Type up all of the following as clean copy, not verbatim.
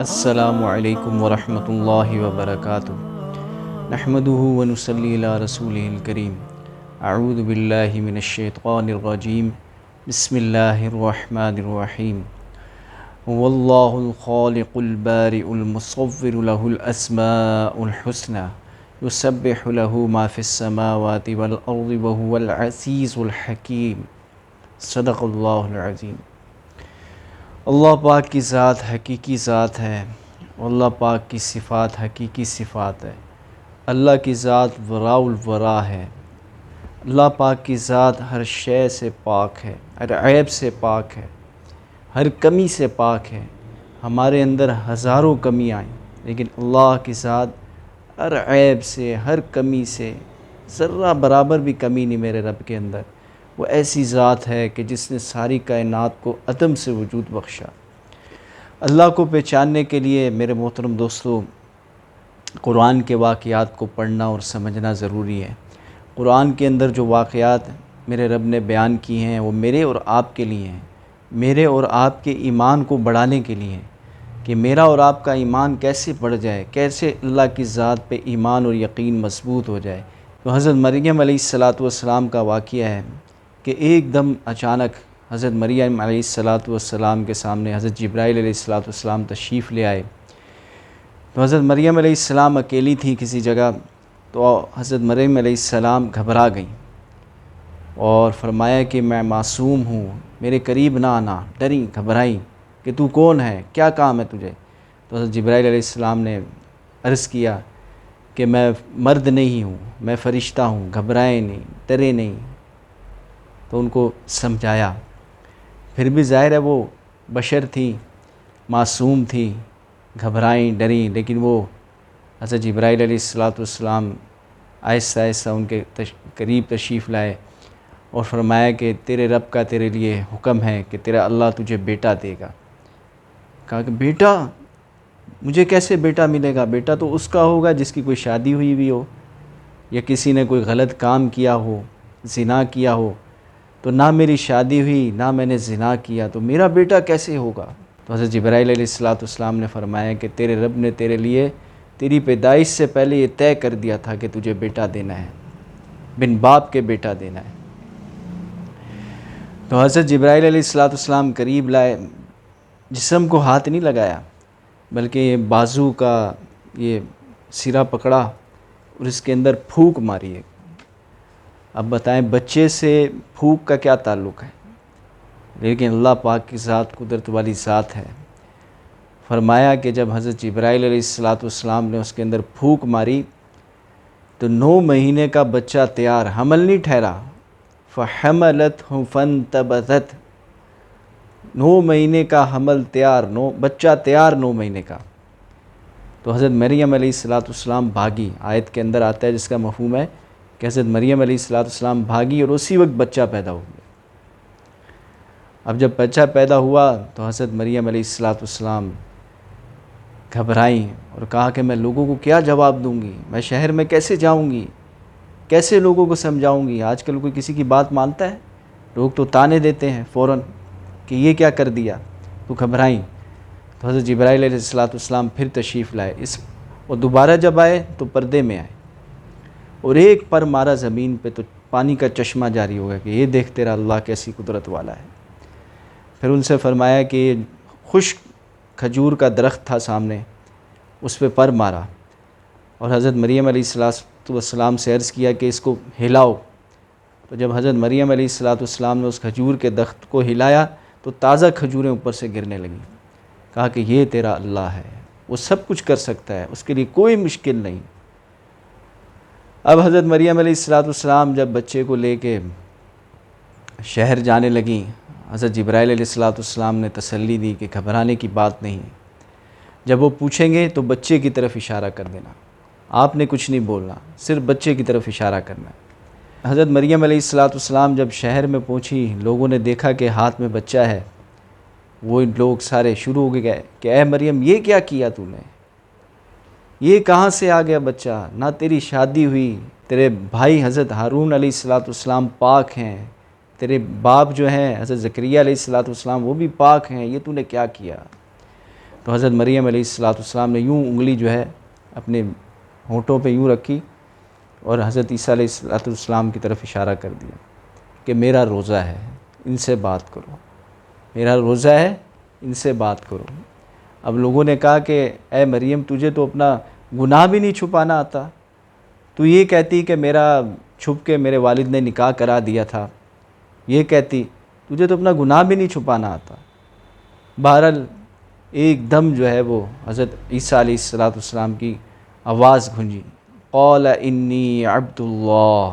السلام علیکم ورحمۃ اللہ وبرکاتہ۔ نحمدہ ونصلی علی رسولہ الکریم۔ اعوذ باللہ من الشیطان الرجیم۔ بسم اللہ الرحمن الرحیم۔ واللہ الخالق البارئ المصور له الاسماء الحسنى یسبح له ما فی السماوات والارض وهو العزیز الحکیم۔ صدق اللہ العظیم۔ اللہ پاک کی ذات حقیقی ذات ہے، اللہ پاک کی صفات حقیقی صفات ہے۔ اللہ کی ذات وراء الورا ہے۔ اللہ پاک کی ذات ہر شے سے پاک ہے، ہر عیب سے پاک ہے، ہر کمی سے پاک ہے۔ ہمارے اندر ہزاروں کمیاں آئیں لیکن اللہ کی ذات ہر عیب سے، ہر کمی سے، ذرہ برابر بھی کمی نہیں میرے رب کے اندر۔ وہ ایسی ذات ہے کہ جس نے ساری کائنات کو عدم سے وجود بخشا۔ اللہ کو پہچاننے کے لیے میرے محترم دوستو، قرآن کے واقعات کو پڑھنا اور سمجھنا ضروری ہے۔ قرآن کے اندر جو واقعات میرے رب نے بیان کی ہیں وہ میرے اور آپ کے لیے ہیں، میرے اور آپ کے ایمان کو بڑھانے کے لیے ہیں، کہ میرا اور آپ کا ایمان کیسے بڑھ جائے، کیسے اللہ کی ذات پہ ایمان اور یقین مضبوط ہو جائے۔ تو حضرت مریم علیہ السلام کا واقعہ ہے کہ ایک دم اچانک حضرت مریم علیہ السلام کے سامنے حضرت جبرائیل علیہ السلام تشریف لے آئے۔ تو حضرت مریم علیہ السلام اکیلی تھی کسی جگہ، تو حضرت مریم علیہ السلام گھبرا گئیں اور فرمایا کہ میں معصوم ہوں، میرے قریب نہ آنا، ڈریں گھبرائیں کہ تو کون ہے، کیا کام ہے تجھے۔ تو حضرت جبرائیل علیہ السلام نے عرض کیا کہ میں مرد نہیں ہوں، میں فرشتہ ہوں، گھبرائیں نہیں، ڈرے نہیں۔ تو ان کو سمجھایا، پھر بھی ظاہر ہے وہ بشر تھی، معصوم تھی، گھبرائیں ڈریں، لیکن وہ حضرت جبرائیل علیہ السلام آہستہ آہستہ ان کے قریب تشریف لائے اور فرمایا کہ تیرے رب کا تیرے لیے حکم ہے کہ تیرا اللہ تجھے بیٹا دے گا۔ کہا کہ بیٹا، مجھے کیسے بیٹا ملے گا؟ بیٹا تو اس کا ہوگا جس کی کوئی شادی ہوئی بھی ہو یا کسی نے کوئی غلط کام کیا ہو، زنا کیا ہو۔ تو نہ میری شادی ہوئی، نہ میں نے زنا کیا، تو میرا بیٹا کیسے ہوگا؟ تو حضرت جبرائیل علیہ السلام نے فرمایا کہ تیرے رب نے تیرے لیے تیری پیدائش سے پہلے یہ طے کر دیا تھا کہ تجھے بیٹا دینا ہے، بن باپ کے بیٹا دینا ہے۔ تو حضرت جبرائیل علیہ السلام قریب لائے، جسم کو ہاتھ نہیں لگایا بلکہ یہ بازو کا یہ سرا پکڑا اور اس کے اندر پھونک ماری ہے۔ اب بتائیں بچے سے پھونک کا کیا تعلق ہے؟ لیکن اللہ پاک کی ذات قدرت والی ذات ہے۔ فرمایا کہ جب حضرت جبرائیل علیہ السلام نے اس کے اندر پھونک ماری تو 9 مہینے کا بچہ تیار، حمل نہیں ٹھہرا، فَحَمَلَتْهُ فَانْتَبَذَتْ، 9 مہینے کا حمل تیار، بچہ تیار 9 مہینے کا۔ تو حضرت مریم علیہ السلام بھاگی، آیت کے اندر آتا ہے جس کا مفہوم ہے کہ حضرت مریم علیہ السلام بھاگی اور اسی وقت بچہ پیدا ہو گیا۔ اب جب بچہ پیدا ہوا تو حضرت مریم علیہ السلام گھبرائیں اور کہا کہ میں لوگوں کو کیا جواب دوں گی، میں شہر میں کیسے جاؤں گی، کیسے لوگوں کو سمجھاؤں گی؟ آج کل کوئی کسی کی بات مانتا ہے؟ لوگ تو تانے دیتے ہیں فوراً کہ یہ کیا کر دیا۔ تو گھبرائیں۔ تو حضرت جبرائیل علیہ السلام پھر تشریف لائے، اور دوبارہ جب آئے تو پردے میں آئے اور ایک پر مارا زمین پہ تو پانی کا چشمہ جاری ہو گیا کہ یہ دیکھ تیرا اللہ کیسی قدرت والا ہے۔ پھر ان سے فرمایا کہ یہ خشک کھجور کا درخت تھا سامنے، اس پہ پر مارا اور حضرت مریم علیہ السلام سے عرض کیا کہ اس کو ہلاؤ۔ تو جب حضرت مریم علیہ السلام نے اس کھجور کے درخت کو ہلایا تو تازہ کھجوریں اوپر سے گرنے لگیں۔ کہا کہ یہ تیرا اللہ ہے، وہ سب کچھ کر سکتا ہے، اس کے لیے کوئی مشکل نہیں۔ اب حضرت مریم علیہ السلام جب بچے کو لے کے شہر جانے لگیں، حضرت جبرائیل علیہ السلام نے تسلی دی کہ گھبرانے کی بات نہیں، جب وہ پوچھیں گے تو بچے کی طرف اشارہ کر دینا، آپ نے کچھ نہیں بولنا، صرف بچے کی طرف اشارہ کرنا ہے۔ حضرت مریم علیہ السلام جب شہر میں پہنچی، لوگوں نے دیکھا کہ ہاتھ میں بچہ ہے، وہ لوگ سارے شروع ہو گئے کہ اے مریم یہ کیا کیا تو نے، یہ کہاں سے آ گیا بچہ؟ نہ تیری شادی ہوئی، تیرے بھائی حضرت ہارون علیہ السلام پاک ہیں، تیرے باپ جو ہیں حضرت زکریا علیہ السلام وہ بھی پاک ہیں، یہ تو نے کیا کیا؟ تو حضرت مریم علیہ السلام نے یوں انگلی جو ہے اپنے ہونٹوں پہ یوں رکھی اور حضرت عیسیٰ علیہ السلام کی طرف اشارہ کر دیا کہ میرا روزہ ہے، ان سے بات کرو، میرا روزہ ہے، ان سے بات کرو۔ اب لوگوں نے کہا کہ اے مریم، تجھے تو اپنا گناہ بھی نہیں چھپانا آتا، تو یہ کہتی کہ میرا چھپ کے میرے والد نے نکاح کرا دیا تھا، یہ کہتی تجھے تو اپنا گناہ بھی نہیں چھپانا آتا۔ بہرحال ایک دم جو ہے وہ حضرت عیسیٰ علیہ السلام کی آواز گونجی، قال انی عبد اللہ۔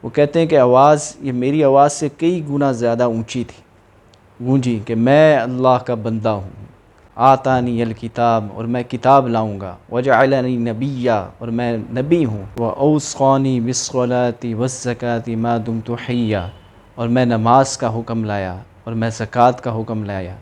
وہ کہتے ہیں کہ آواز یہ میری آواز سے کئی گنا زیادہ اونچی تھی، گونجی کہ میں اللہ کا بندہ ہوں، آتانی الکتاب، اور میں کتاب لاؤں گا، وجعلنی نبیا، اور میں نبی ہوں، واوصانی بالصلاۃ والزکاۃ ما دمت حیا، اور میں نماز کا حکم لایا اور میں زکوٰۃ کا حکم لایا،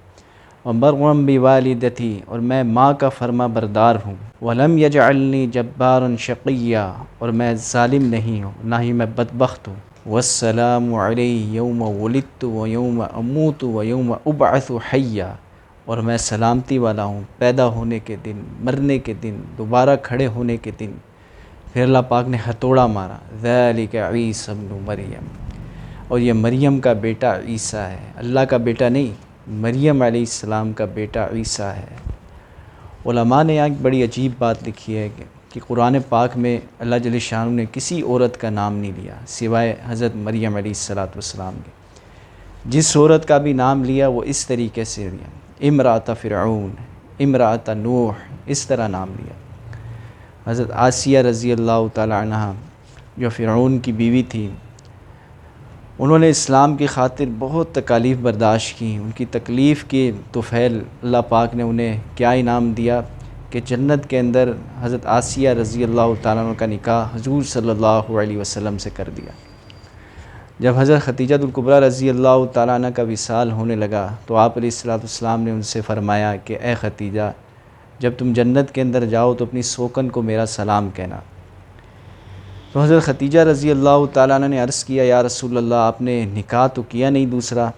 وبرا بوالدتی، اور میں ماں کا فرما بردار ہوں، ولم یجعلنی جبارا شقیا، اور میں ظالم نہیں ہوں، نہ ہی میں بدبخت ہوں، والسلام علی یوم ولدت ویوم اموت ویوم ابعث حیا، اور میں سلامتی والا ہوں پیدا ہونے کے دن، مرنے کے دن، دوبارہ کھڑے ہونے کے دن۔ پھر اللہ پاک نے ہتھوڑا مارا، ذالک عیسی ابن مریم، اور یہ مریم کا بیٹا عیسیٰ ہے، اللہ کا بیٹا نہیں، مریم علیہ السلام کا بیٹا عیسیٰ ہے۔ علماء نے یہاں ایک بڑی عجیب بات لکھی ہے کہ قرآن پاک میں اللہ جل شانہ نے کسی عورت کا نام نہیں لیا سوائے حضرت مریم علیہ السلام کے۔ جس عورت کا بھی نام لیا وہ اس طریقے سے لیا، امرأۃ فرعون، امرأۃ نوح، اس طرح نام لیا۔ حضرت آسیہ رضی اللہ تعالی عنہ جو فرعون کی بیوی تھی، انہوں نے اسلام کی خاطر بہت تکالیف برداشت کی، ان کی تکلیف کے طفیل اللہ پاک نے انہیں کیا انعام دیا کہ جنت کے اندر حضرت آسیہ رضی اللہ تعالیٰ عنہ کا نکاح حضور صلی اللہ علیہ وسلم سے کر دیا۔ جب حضرت خدیجہ الکبریٰ رضی اللہ تعالیٰ عنہ کا وصال ہونے لگا تو آپ علیہ السلام نے ان سے فرمایا کہ اے خدیجہ، جب تم جنت کے اندر جاؤ تو اپنی سوکن کو میرا سلام کہنا۔ تو حضرت خدیجہ رضی اللہ تعالیٰ عنہ نے عرض کیا، یا رسول اللہ، آپ نے نکاح تو کیا نہیں دوسرا؟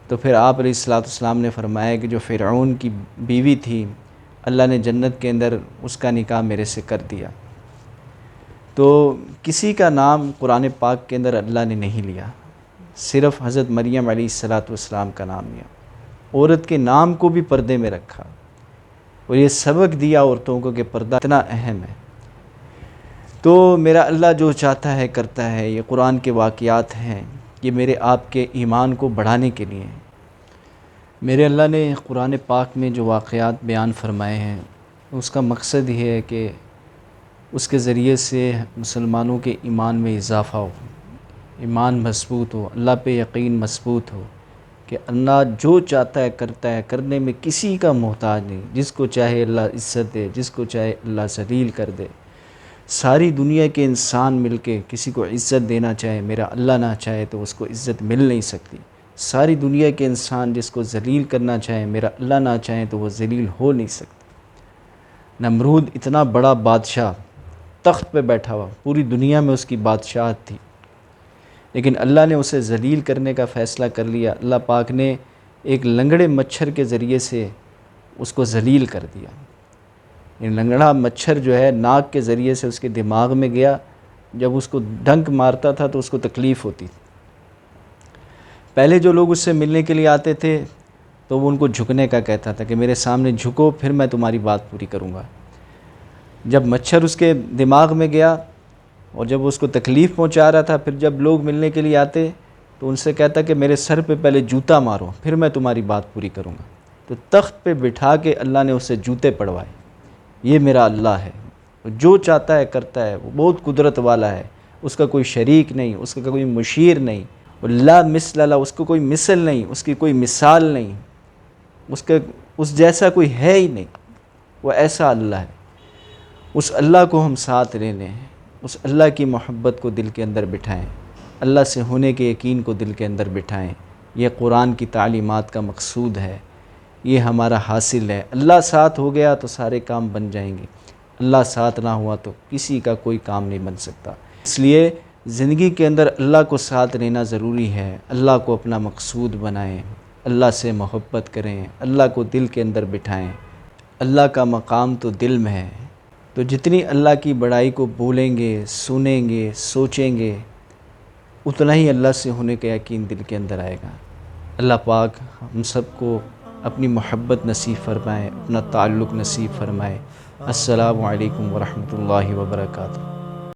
تو پھر آپ علیہ السلام نے فرمایا کہ جو فرعون کی بیوی تھی، اللہ نے جنت کے اندر اس کا نکاح میرے سے کر دیا۔ تو کسی کا نام قرآن پاک کے اندر اللہ نے نہیں لیا، صرف حضرت مریم علیہ السلام کا نام لیا۔ عورت کے نام کو بھی پردے میں رکھا، اور یہ سبق دیا عورتوں کو کہ پردہ اتنا اہم ہے۔ تو میرا اللہ جو چاہتا ہے کرتا ہے، یہ قرآن کے واقعات ہیں، یہ میرے آپ کے ایمان کو بڑھانے کے لیے ہیں۔ میرے اللہ نے قرآن پاک میں جو واقعات بیان فرمائے ہیں، اس کا مقصد یہ ہے کہ اس کے ذریعے سے مسلمانوں کے ایمان میں اضافہ ہو، ایمان مضبوط ہو، اللہ پہ یقین مضبوط ہو کہ اللہ جو چاہتا ہے کرتا ہے، کرنے میں کسی کا محتاج نہیں، جس کو چاہے اللہ عزت دے، جس کو چاہے اللہ ذلیل کر دے۔ ساری دنیا کے انسان مل کے کسی کو عزت دینا چاہے، میرا اللہ نہ چاہے تو اس کو عزت مل نہیں سکتی۔ ساری دنیا کے انسان جس کو ذلیل کرنا چاہے، میرا اللہ نہ چاہے تو وہ ذلیل ہو نہیں سکتا۔ نمرود اتنا بڑا بادشاہ، تخت پہ بیٹھا ہوا، پوری دنیا میں اس کی بادشاہت تھی، لیکن اللہ نے اسے ذلیل کرنے کا فیصلہ کر لیا۔ اللہ پاک نے ایک لنگڑے مچھر کے ذریعے سے اس کو ذلیل کر دیا۔ یہ لنگڑا مچھر جو ہے ناک کے ذریعے سے اس کے دماغ میں گیا، جب اس کو ڈنک مارتا تھا تو اس کو تکلیف ہوتی تھی۔ پہلے جو لوگ اس سے ملنے کے لیے آتے تھے تو وہ ان کو جھکنے کا کہتا تھا کہ میرے سامنے جھکو، پھر میں تمہاری بات پوری کروں گا۔ جب مچھر اس کے دماغ میں گیا اور جب اس کو تکلیف پہنچا رہا تھا، پھر جب لوگ ملنے کے لیے آتے تو ان سے کہتا کہ میرے سر پہ پہلے جوتا مارو، پھر میں تمہاری بات پوری کروں گا۔ تو تخت پہ بٹھا کے اللہ نے اسے جوتے پڑوائے۔ یہ میرا اللہ ہے، جو چاہتا ہے کرتا ہے، وہ بہت قدرت والا ہے، اس کا کوئی شریک نہیں، اس کا کوئی مشیر نہیں، لا مثل له، اس کو کوئی مثل نہیں، اس کی کوئی مثال نہیں، اس جیسا کوئی ہے ہی نہیں، وہ ایسا اللہ ہے۔ اس اللہ کو ہم ساتھ لے لیں، اس اللہ کی محبت کو دل کے اندر بٹھائیں، اللہ سے ہونے کے یقین کو دل کے اندر بٹھائیں۔ یہ قرآن کی تعلیمات کا مقصود ہے، یہ ہمارا حاصل ہے۔ اللہ ساتھ ہو گیا تو سارے کام بن جائیں گے، اللہ ساتھ نہ ہوا تو کسی کا کوئی کام نہیں بن سکتا۔ اس لیے زندگی کے اندر اللہ کو ساتھ لینا ضروری ہے، اللہ کو اپنا مقصود بنائیں، اللہ سے محبت کریں، اللہ کو دل کے اندر بٹھائیں۔ اللہ کا مقام تو دل میں ہے، تو جتنی اللہ کی بڑائی کو بولیں گے، سنیں گے، سوچیں گے، اتنا ہی اللہ سے ہونے کا یقین دل کے اندر آئے گا۔ اللہ پاک ہم سب کو اپنی محبت نصیب فرمائے، اپنا تعلق نصیب فرمائے۔ السلام علیکم ورحمۃ اللہ وبرکاتہ۔